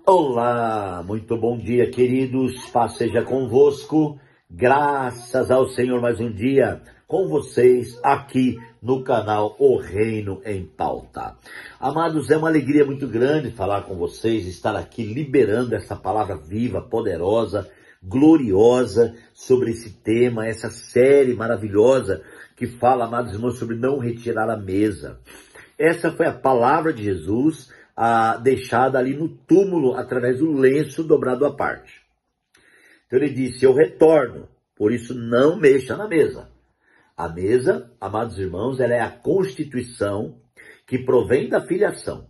Olá, muito bom dia, queridos. Paz seja convosco. Graças ao Senhor, mais um dia com vocês aqui no canal O Reino em Pauta. Amados, é uma alegria muito grande falar com vocês, estar aqui liberando essa palavra viva, poderosa, gloriosa sobre esse tema, essa série maravilhosa que fala, amados irmãos, sobre não retirar a mesa. Essa foi a palavra de Jesus deixada ali no túmulo através do lenço dobrado à parte. Então ele disse: eu retorno, por isso não mexa na mesa. A mesa, amados irmãos, ela é a constituição que provém da filiação.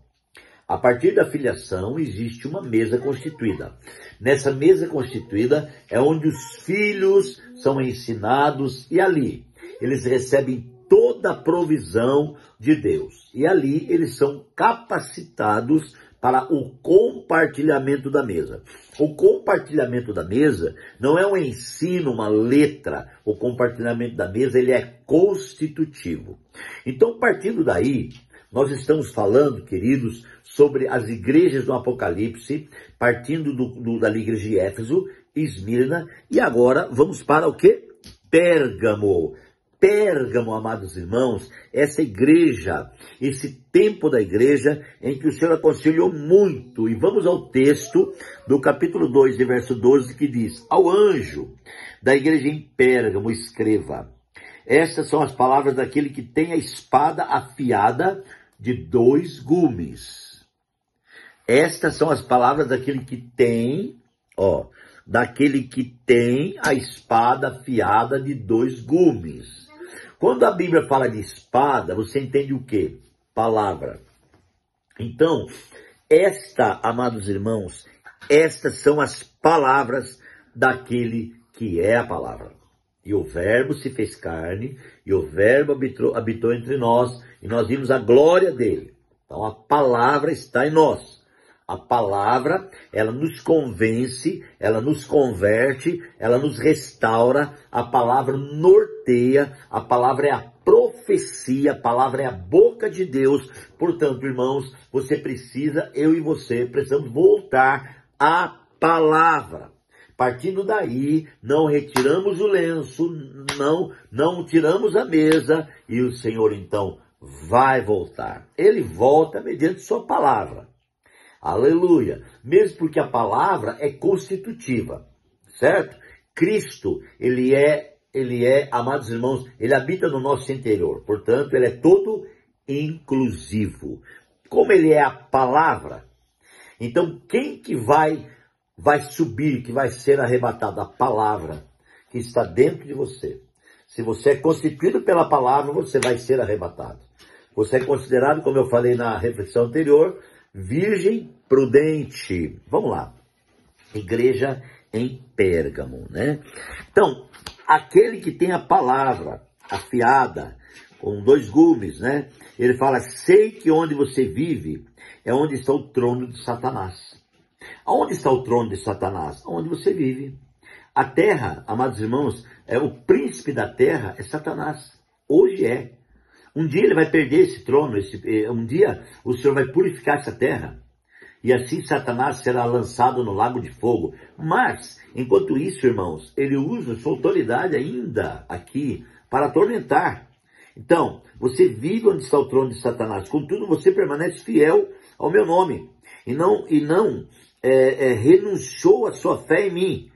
A partir da filiação existe uma mesa constituída. Nessa mesa constituída é onde os filhos são ensinados e ali eles recebem toda a provisão de Deus. E ali eles são capacitados para o compartilhamento da mesa. O compartilhamento da mesa não é um ensino, uma letra. O compartilhamento da mesa, ele é constitutivo. Então, partindo daí, nós estamos falando, queridos, sobre as igrejas do Apocalipse, partindo da igreja de Éfeso, Esmirna, e agora vamos para o quê? Pérgamo. Pérgamo, amados irmãos, essa igreja, esse tempo da igreja em que o Senhor aconselhou muito. E vamos ao texto do capítulo 2, de verso 12, que diz: ao anjo da igreja em Pérgamo escreva: estas são as palavras daquele que tem a espada afiada de 2 gumes. Estas são as palavras daquele que tem, daquele que tem a espada afiada de 2 gumes. Quando a Bíblia fala de espada, você entende o quê? Palavra. Então, amados irmãos, estas são as palavras daquele que é a palavra. E o verbo se fez carne, e o verbo habitou entre nós, e nós vimos a glória dele. Então a palavra está em nós. A palavra, ela nos convence, ela nos converte, ela nos restaura, a palavra norteia, a palavra é a profecia, a palavra é a boca de Deus. Portanto, irmãos, eu e você precisamos voltar à palavra. Partindo daí, não retiramos o lenço, não tiramos a mesa, e o Senhor então vai voltar. Ele volta mediante sua palavra. Aleluia! Mesmo porque a palavra é constitutiva, certo? Cristo, ele é, amados irmãos, ele habita no nosso interior. Portanto, ele é todo inclusivo. Como ele é a palavra, então quem que vai subir, que vai ser arrebatado? A palavra que está dentro de você. Se você é constituído pela palavra, você vai ser arrebatado. Você é considerado, como eu falei na reflexão anterior, virgem prudente. Vamos lá. Igreja em Pérgamo, né? Então, aquele que tem a palavra afiada, com 2 gumes, né? Ele fala: sei que onde você vive é onde está o trono de Satanás. Aonde está o trono de Satanás? Onde você vive. A terra, amados irmãos, o príncipe da terra é Satanás. Hoje é. Um dia ele vai perder esse trono, um dia o Senhor vai purificar essa terra. E assim Satanás será lançado no lago de fogo. Mas, enquanto isso, irmãos, ele usa sua autoridade ainda aqui para atormentar. Então, você vive onde está o trono de Satanás. Contudo, você permanece fiel ao meu nome. E não renunciou a sua fé em mim.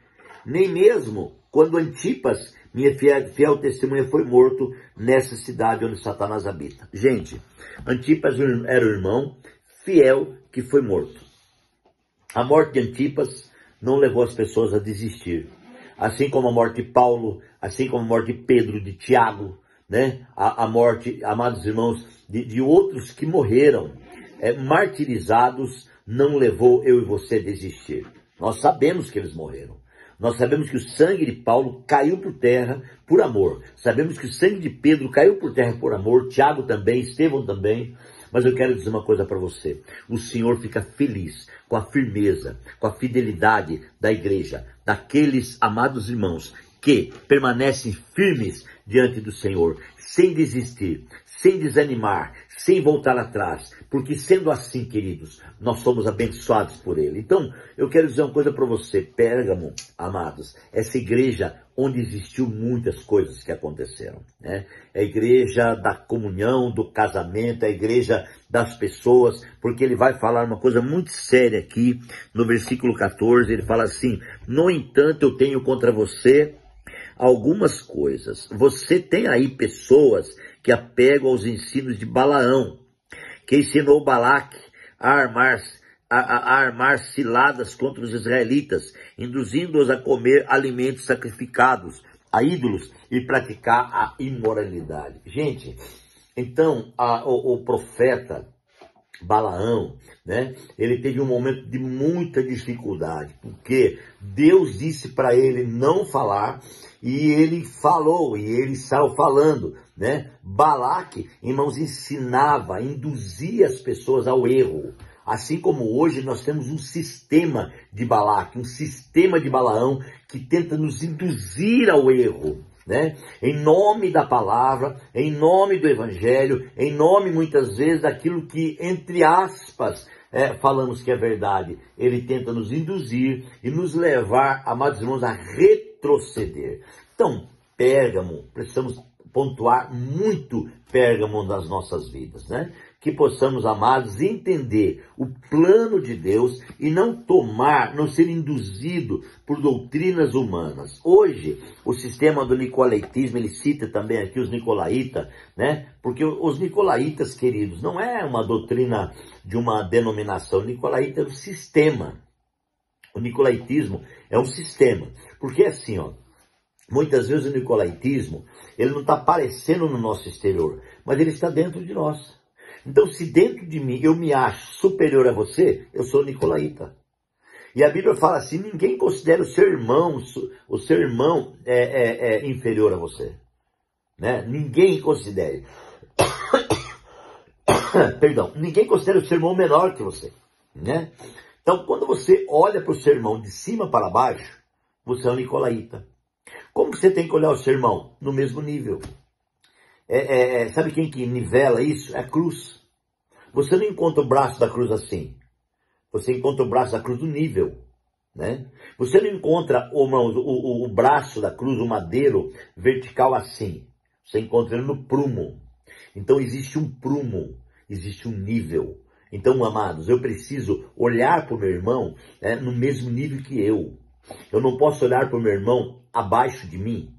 Nem mesmo quando Antipas, minha fiel testemunha, foi morto nessa cidade onde Satanás habita. Gente, Antipas era o irmão fiel que foi morto. A morte de Antipas não levou as pessoas a desistir. Assim como a morte de Paulo, assim como a morte de Pedro, de Tiago, né? A morte, amados irmãos, de outros que morreram, martirizados, não levou eu e você a desistir. Nós sabemos que eles morreram. Nós sabemos que o sangue de Paulo caiu por terra por amor. Sabemos que o sangue de Pedro caiu por terra por amor. Tiago também, Estevão também. Mas eu quero dizer uma coisa para você. O Senhor fica feliz com a firmeza, com a fidelidade da igreja, daqueles amados irmãos que permanecem firmes diante do Senhor, sem desistir, sem desanimar, sem voltar atrás, porque sendo assim, queridos, nós somos abençoados por Ele. Então, eu quero dizer uma coisa para você, Pérgamo, amados, essa igreja onde existiu muitas coisas que aconteceram, né? É a igreja da comunhão, do casamento, é a igreja das pessoas, porque ele vai falar uma coisa muito séria aqui, no versículo 14, ele fala assim: no entanto, eu tenho contra você algumas coisas. Você tem aí pessoas que apegam aos ensinos de Balaão, que ensinou Balaque a armar ciladas contra os israelitas, induzindo-os a comer alimentos sacrificados a ídolos e praticar a imoralidade. Gente, então o profeta Balaão, né? Ele teve um momento de muita dificuldade, porque Deus disse para ele não falar, e ele falou, e ele saiu falando, né? Balaque, irmãos, ensinava, induzia as pessoas ao erro. Assim como hoje nós temos um sistema de Balaque, um sistema de Balaão que tenta nos induzir ao erro, né? Em nome da palavra, em nome do evangelho, em nome muitas vezes daquilo que, entre aspas, falamos que é verdade. Ele tenta nos induzir e nos levar, amados irmãos, a retroceder. Então, Pérgamo, precisamos pontuar muito Pérgamo nas nossas vidas, né? Que possamos, amados, entender o plano de Deus e não ser induzido por doutrinas humanas. Hoje, o sistema do nicolaítismo, ele cita também aqui os nicolaítas, né? Porque os nicolaítas, queridos, não é uma doutrina de uma denominação. O nicolaíta é um sistema. O nicolaítismo é um sistema. Porque assim, ó, muitas vezes o nicolaítismo, ele não está aparecendo no nosso exterior, mas ele está dentro de nós. Então, se dentro de mim eu me acho superior a você, eu sou nicolaíta. E a Bíblia fala assim: ninguém considera o seu irmão inferior a você, né? Ninguém considere. Perdão, ninguém considera o seu irmão menor que você, né? Então, quando você olha para o seu irmão de cima para baixo, você é um nicolaíta. Como você tem que olhar o seu irmão? No mesmo nível. Sabe quem que nivela isso? É a cruz. Você não encontra o braço da cruz assim. Você encontra o braço da cruz no nível, né? Você não encontra o braço da cruz, o madeiro vertical assim. Você encontra ele no prumo. Então existe um prumo, existe um nível. Então, amados, eu preciso olhar para o meu irmão no mesmo nível que eu. Eu não posso olhar para o meu irmão abaixo de mim.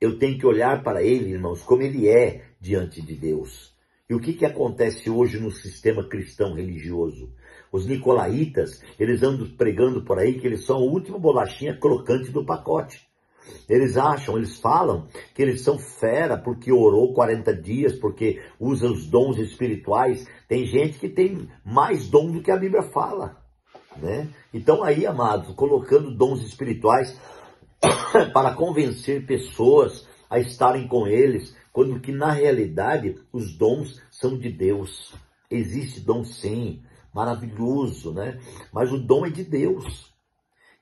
Eu tenho que olhar para ele, irmãos, como ele é diante de Deus. E o que acontece hoje no sistema cristão religioso? Os nicolaítas, eles andam pregando por aí que eles são a última bolachinha crocante do pacote. Eles falam que eles são fera porque orou 40 dias, porque usa os dons espirituais. Tem gente que tem mais dom do que a Bíblia fala, né? Então aí, amados, colocando dons espirituais para convencer pessoas a estarem com eles, quando que na realidade os dons são de Deus. Existe dom sim, maravilhoso, né? Mas o dom é de Deus.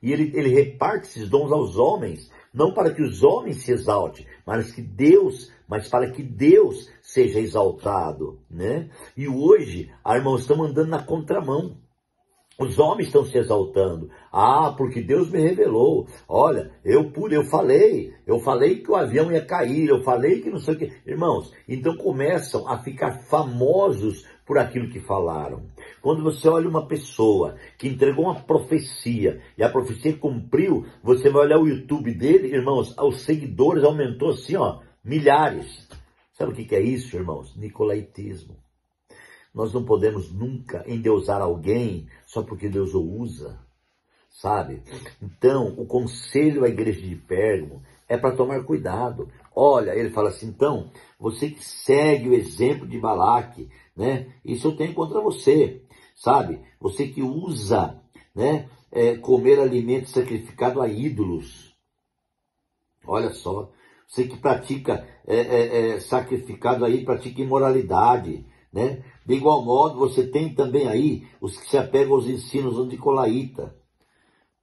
E ele reparte esses dons aos homens, não para que os homens se exaltem, mas para que Deus seja exaltado, né? E hoje, irmãos, estamos andando na contramão. Os homens estão se exaltando. Porque Deus me revelou. Olha, eu falei que o avião ia cair, eu falei que não sei o que. Irmãos, então começam a ficar famosos por aquilo que falaram. Quando você olha uma pessoa que entregou uma profecia e a profecia cumpriu, você vai olhar o YouTube dele, irmãos, os seguidores aumentou assim, ó, milhares. Sabe o que é isso, irmãos? Nicolaítismo. Nós não podemos nunca endeusar alguém só porque Deus o usa, sabe? Então, o conselho à igreja de Pérgamo é para tomar cuidado. Olha, ele fala assim, então, você que segue o exemplo de Balaque, né? Isso eu tenho contra você, sabe? Você que usa, né? Comer alimentos sacrificados a ídolos. Olha só. Você que pratica sacrificado aí, pratica imoralidade, né? De igual modo, você tem também aí os que se apegam aos ensinos do nicolaíta,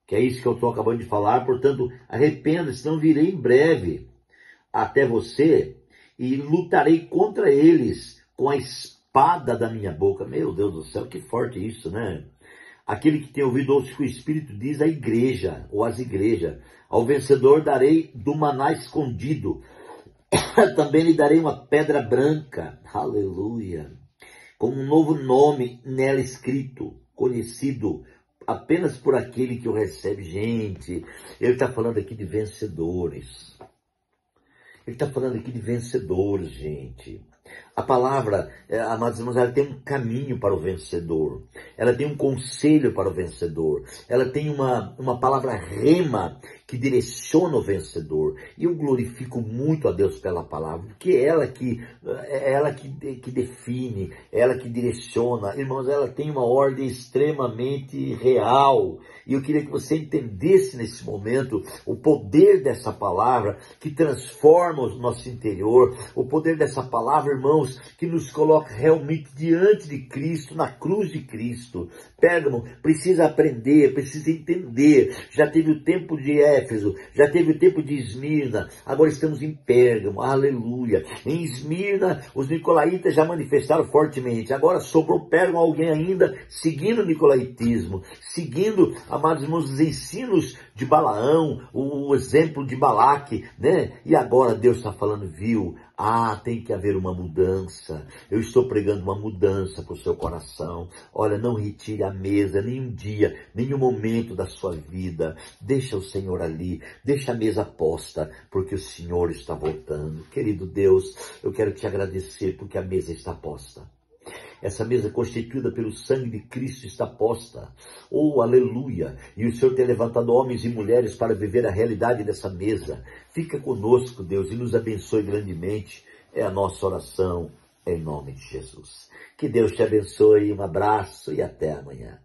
que é isso que eu estou acabando de falar. Portanto, arrependa-se, não virei em breve até você e lutarei contra eles com a espada da minha boca. Meu Deus do céu, que forte isso, né? Aquele que tem ouvido ouça o que o Espírito diz à igreja, ou às igrejas. Ao vencedor darei do maná escondido. Também lhe darei uma pedra branca. Aleluia. Com um novo nome nela escrito, conhecido apenas por aquele que o recebe. Gente, ele está falando aqui de vencedores. Ele está falando aqui de vencedores, gente. A palavra, amados irmãos, ela tem um caminho para o vencedor. Ela tem um conselho para o vencedor. Ela tem uma palavra rema que direciona o vencedor. E eu glorifico muito a Deus pela palavra, porque é ela que define, ela que direciona. Irmãos, ela tem uma ordem extremamente real. E eu queria que você entendesse nesse momento o poder dessa palavra que transforma o nosso interior, o poder dessa palavra, irmãos, que nos coloca realmente diante de Cristo, na cruz de Cristo. Pérgamo precisa aprender, precisa entender. Já teve o tempo de Éfeso, já teve o tempo de Esmirna, agora estamos em Pérgamo, aleluia. Em Esmirna, os nicolaítas já manifestaram fortemente, agora sobrou Pérgamo alguém ainda seguindo o nicolaítismo, seguindo, amados irmãos, os ensinos de Balaão, o exemplo de Balaque, né? E agora Deus está falando, viu? Tem que haver uma mudança. Eu estou pregando uma mudança para o seu coração. Olha, não retire a mesa, nenhum dia, nenhum momento da sua vida. Deixa o Senhor ali, deixa a mesa posta, porque o Senhor está voltando. Querido Deus, eu quero te agradecer porque a mesa está posta. Essa mesa constituída pelo sangue de Cristo está posta. Oh, aleluia! E o Senhor tem levantado homens e mulheres para viver a realidade dessa mesa. Fica conosco, Deus, e nos abençoe grandemente. É a nossa oração, em nome de Jesus. Que Deus te abençoe, um abraço e até amanhã.